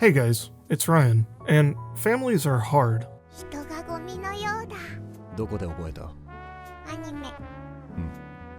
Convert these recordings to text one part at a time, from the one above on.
Hey guys, it's Ryan, and families are hard. 人がゴミのようだ。どこで覚えた？アニメ。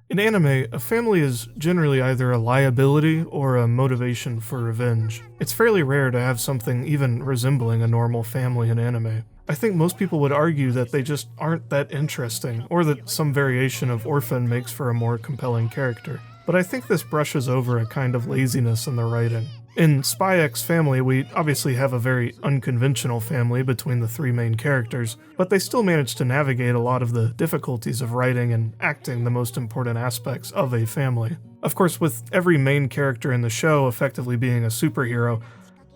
In anime, a family is generally either a liability or a motivation for revenge. It's fairly rare to have something even resembling a normal family in anime. I think most people would argue that they just aren't that interesting, or that some variation of orphan makes for a more compelling character. But I think this brushes over a kind of laziness in the writing. In Spy X Family, we obviously have a very unconventional family between the three main characters, but they still manage to navigate a lot of the difficulties of writing and acting the most important aspects of a family. Of course, with every main character in the show effectively being a superhero,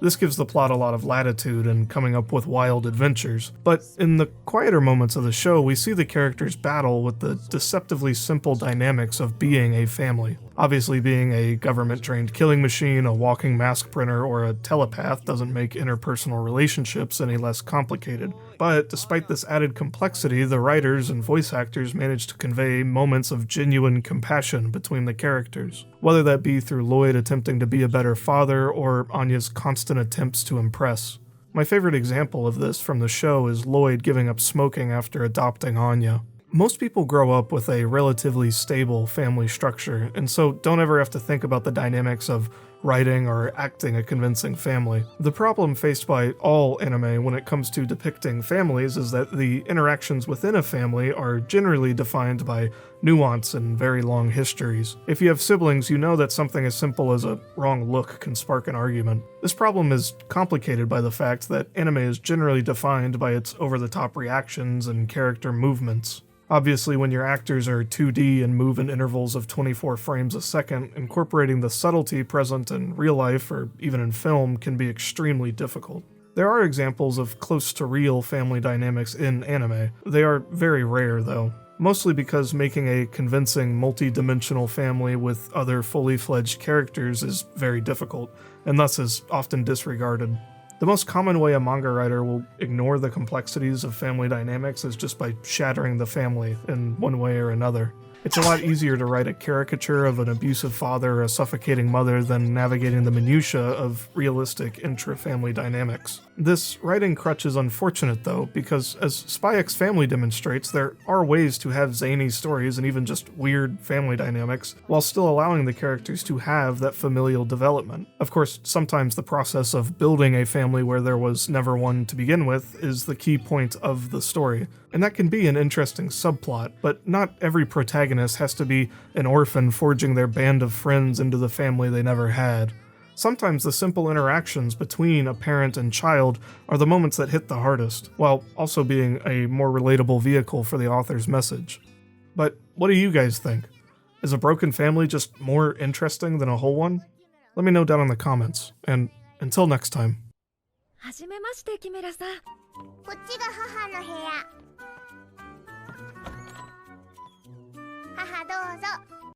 this gives the plot a lot of latitude in coming up with wild adventures, but in the quieter moments of the show, we see the characters battle with the deceptively simple dynamics of being a family. Obviously, being a government-trained killing machine, a walking mask printer, or a telepath doesn't make interpersonal relationships any less complicated. But despite this added complexity, the writers and voice actors manage to convey moments of genuine compassion between the characters, whether that be through Lloyd attempting to be a better father or Anya's constant attempts to impress. My favorite example of this from the show is Lloyd giving up smoking after adopting Anya. Most people grow up with a relatively stable family structure, and so don't ever have to think about the dynamics of writing or acting a convincing family. The problem faced by all anime when it comes to depicting families is that the interactions within a family are generally defined by nuance and very long histories. If you have siblings, you know that something as simple as a wrong look can spark an argument. This problem is complicated by the fact that anime is generally defined by its over-the-top reactions and character movements. Obviously, when your actors are 2D and move in intervals of 24 frames a second, incorporating the subtlety present in real life or even in film can be extremely difficult. There are examples of close to real family dynamics in anime. They are very rare, though, mostly because making a convincing multi-dimensional family with other fully fledged characters is very difficult, and thus is often disregarded. The most common way a manga writer will ignore the complexities of family dynamics is just by shattering the family in one way or another. It's a lot easier to write a caricature of an abusive father or a suffocating mother than navigating the minutiae of realistic intra-family dynamics. This writing crutch is unfortunate though, because as Spy X Family demonstrates, there are ways to have zany stories and even just weird family dynamics, while still allowing the characters to have that familial development. Of course, sometimes the process of building a family where there was never one to begin with is the key point of the story, and that can be an interesting subplot, but not every protagonist has to be an orphan forging their band of friends into the family they never had. Sometimes the simple interactions between a parent and child are the moments that hit the hardest, while also being a more relatable vehicle for the author's message. But what do you guys think? Is a broken family just more interesting than a whole one? Let me know down in the comments, and until next time. はじめましてキメラさん。こっちが母の部屋。母どうぞ。